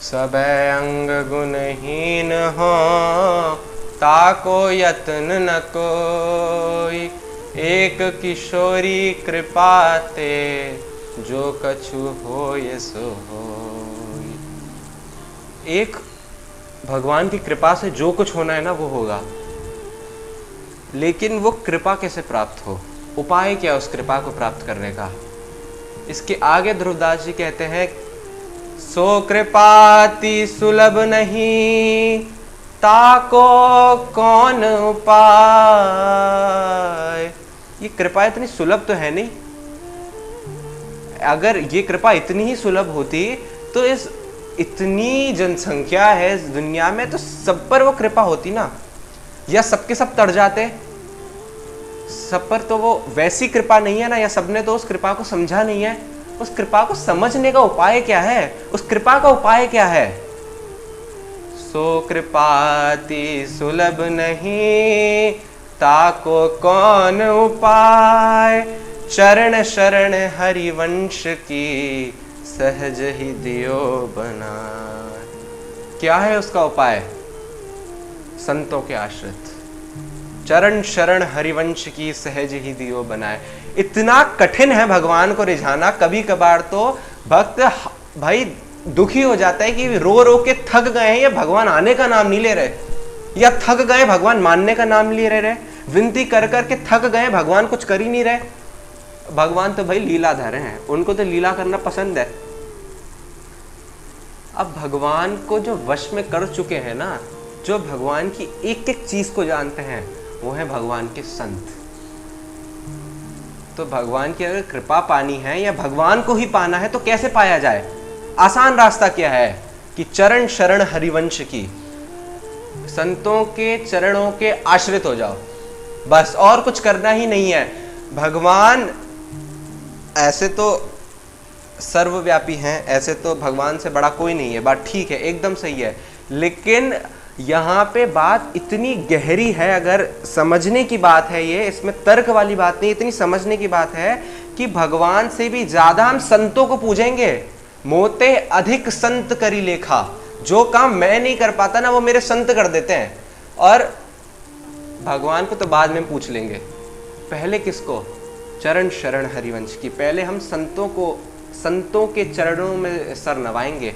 सबे अंग गुणहीन हो, ताको यत्न न कोई। एक किशोरी कृपा ते, जो कछु होय सो होय। एक भगवान की कृपा से जो कुछ होना है ना वो होगा, लेकिन वो कृपा कैसे प्राप्त हो, उपाय क्या उस कृपा को प्राप्त करने का। इसके आगे ध्रुवदास जी कहते हैं, सो कृपाति सुलभ नहीं, ताको कौन उपाय। ये कृपा इतनी सुलभ तो है नहीं। अगर ये कृपा इतनी ही सुलभ होती तो इस इतनी जनसंख्या है इस दुनिया में, तो सब पर वो कृपा होती ना, या सबके सब तर जाते। सब पर तो वो वैसी कृपा नहीं है ना, या सबने तो उस कृपा को समझा नहीं है। उस कृपा को समझने का उपाय क्या है, उस कृपा का उपाय क्या है। सो कृपाति सुलभ नहीं, ताको कौन उपाय। चरण शरण हरिवंश की, सहज ही दियो बना। क्या है उसका उपाय? संतों के आश्रित। चरण शरण हरिवंश की, सहज ही दियो बनाए। इतना कठिन है भगवान को रिझाना। कभी कभार तो भक्त भाई दुखी हो जाता है कि रो रो के थक गए हैं, ये भगवान आने का नाम नहीं ले रहे, या थक गए भगवान मानने का नाम नहीं ले रहे, विनती कर कर के थक गए, भगवान कुछ कर ही नहीं रहे। भगवान तो भाई लीलाधर हैं, उनको तो लीला करना पसंद है। अब भगवान को जो वश में कर चुके हैं ना, जो भगवान की एक एक चीज को जानते हैं, वो है भगवान के संत। तो भगवान की अगर कृपा पानी है या भगवान को ही पाना है तो कैसे पाया जाए? आसान रास्ता क्या है कि चरण शरण हरिवंश की, संतों के चरणों के आश्रित हो जाओ, बस। और कुछ करना ही नहीं है। भगवान ऐसे तो सर्वव्यापी हैं, ऐसे तो भगवान से बड़ा कोई नहीं है, बात ठीक है, एकदम सही है। लेकिन यहाँ पे बात इतनी गहरी है, अगर समझने की बात है ये, इसमें तर्क वाली बात नहीं, इतनी समझने की बात है कि भगवान से भी ज्यादा हम संतों को पूजेंगे। मोते अधिक संत करी लेखा। जो काम मैं नहीं कर पाता ना, वो मेरे संत कर देते हैं। और भगवान को तो बाद में पूछ लेंगे, पहले किसको? चरण शरण हरिवंश की। पहले हम संतों को, संतों के चरणों में सर नवाएंगे।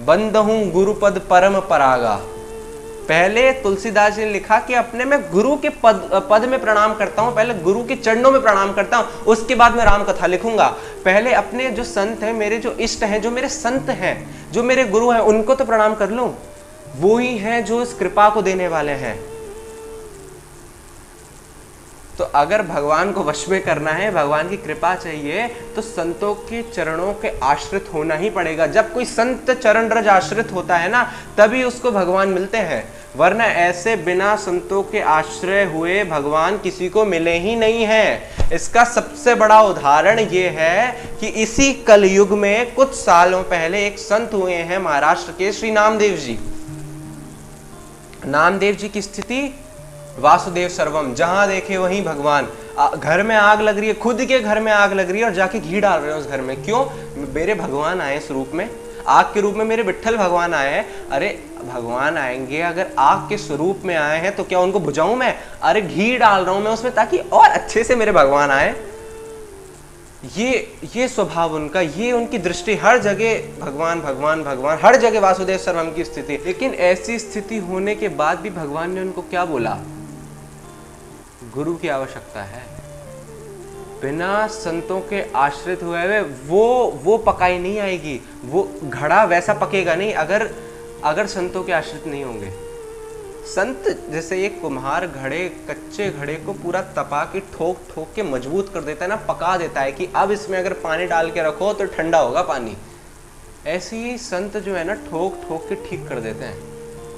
बंदहूं गुरुपद परम परागा। पहले तुलसीदास जी ने लिखा कि अपने मैं गुरु के पद में प्रणाम करता हूं, पहले गुरु के चरणों में प्रणाम करता हूं, उसके बाद मैं राम कथा लिखूंगा। पहले अपने जो संत हैं, मेरे जो इष्ट हैं, जो मेरे संत हैं, जो मेरे गुरु हैं, उनको तो प्रणाम कर लूं। वो ही हैं जो इस कृपा को देने वाले हैं। तो अगर भगवान को वश में करना है, भगवान की कृपा चाहिए, तो संतों के चरणों के आश्रित होना ही पड़ेगा। जब कोई संत चरण रज आश्रित होता है ना, तभी उसको भगवान मिलते हैं, वरना ऐसे बिना संतों के आश्रय हुए भगवान किसी को मिले ही नहीं है। इसका सबसे बड़ा उदाहरण ये है कि इसी कलयुग में कुछ सालों पहले एक संत हुए हैं महाराष्ट्र के, श्री नामदेव जी। नामदेव जी की स्थिति वासुदेव सर्वम, जहां देखे वहीं भगवान। घर में आग लग रही है, खुद के घर में आग लग रही है, और जाके घी डाल रहे हैं उस घर में। क्यों? मेरे भगवान आए इस रूप में, आग के रूप में मेरे विट्ठल भगवान आए हैं। अरे भगवान आएंगे अगर आग के स्वरूप में आए हैं तो क्या उनको बुझाऊं मैं? अरे घी डाल रहा हूं मैं उसमें, ताकि और अच्छे से मेरे भगवान आए। ये स्वभाव उनका, ये उनकी दृष्टि, हर जगह भगवान भगवान भगवान, हर जगह वासुदेव सर्वम की स्थिति। लेकिन ऐसी स्थिति होने के बाद भी भगवान ने उनको क्या बोला? गुरु की आवश्यकता है। बिना संतों के आश्रित हुए वो पकाई नहीं आएगी, वो घड़ा वैसा पकेगा नहीं अगर संतों के आश्रित नहीं होंगे। संत जैसे एक कुम्हार कच्चे घड़े को पूरा तपा के ठोक ठोक के मजबूत कर देता है ना, पका देता है कि अब इसमें अगर पानी डाल के रखो तो ठंडा होगा पानी। ऐसे ही संत जो है ना, ठोक ठोक के ठीक कर देते हैं,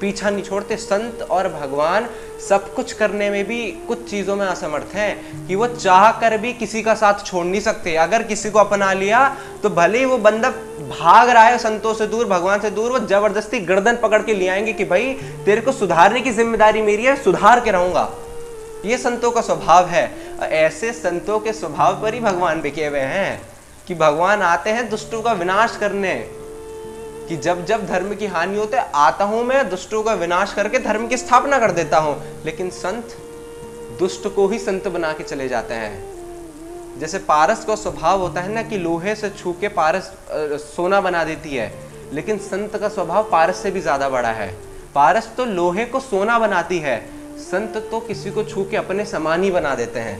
पीछा नहीं छोड़ते। संत और भगवान सब कुछ करने में भी कुछ चीजों में असमर्थ हैं कि वो चाह कर भी किसी का साथ छोड़ नहीं सकते। अगर किसी को अपना लिया तो भले ही वो बंदा भाग रहा है संतों से दूर, भगवान से दूर, वो जबरदस्ती गर्दन पकड़ के ले आएंगे कि भाई तेरे को सुधारने की जिम्मेदारी मेरी है, सुधार के रहूंगा। ये संतों का स्वभाव है। ऐसे संतों के स्वभाव पर ही भगवान बिके हुए हैं कि भगवान आते हैं दुष्टों का विनाश करने। कि जब जब धर्म की हानि होते आता हूं मैं, दुष्टों का विनाश करके धर्म की स्थापना कर देता हूं। लेकिन संत दुष्ट को ही संत बना के चले जाते हैं। जैसे पारस का स्वभाव होता है ना कि लोहे से छू के पारस सोना बना देती है, लेकिन संत का स्वभाव पारस से भी ज्यादा बड़ा है। पारस तो लोहे को सोना बनाती है, संत तो किसी को छू के अपने समान ही बना देते हैं।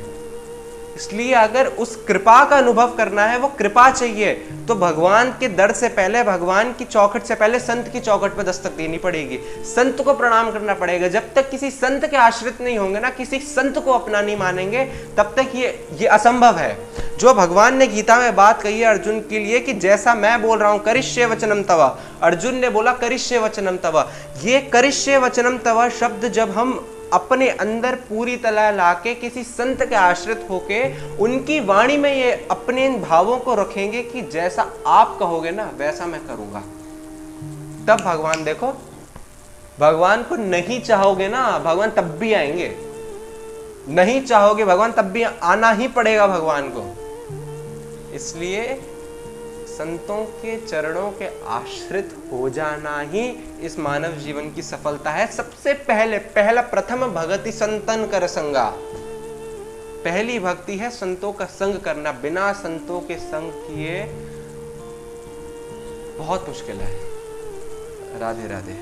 इसलिए अगर उस कृपा का अनुभव करना है, वो कृपा चाहिए, तो भगवान के दर से पहले, भगवान की चौखट से पहले संत की चौखट पर दस्तक देनी पड़ेगी, संत को प्रणाम करना पड़ेगा। जब तक किसी संत के आश्रित नहीं होंगे ना, किसी संत को अपना नहीं मानेंगे, तब तक ये असंभव है। जो भगवान ने गीता में बात कही है अर्जुन के लिए कि जैसा मैं बोल रहा हूं करिष्ये वचनम तव, अर्जुन ने बोला करिष्ये वचनम तव। ये करिष्ये वचनम तव शब्द जब हम अपने अंदर पूरी तरह लाके किसी संत के आश्रित होके उनकी वाणी में ये अपने इन भावों को रखेंगे कि जैसा आप कहोगे ना वैसा मैं करूंगा, तब भगवान, देखो भगवान को नहीं चाहोगे ना, भगवान तब भी आएंगे। नहीं चाहोगे भगवान, तब भी आना ही पड़ेगा भगवान को। इसलिए संतों के चरणों के आश्रित हो जाना ही इस मानव जीवन की सफलता है। सबसे पहला प्रथम भगति संतन कर संगा, पहली भक्ति है संतों का संग करना। बिना संतों के संग किए बहुत मुश्किल है। राधे राधे।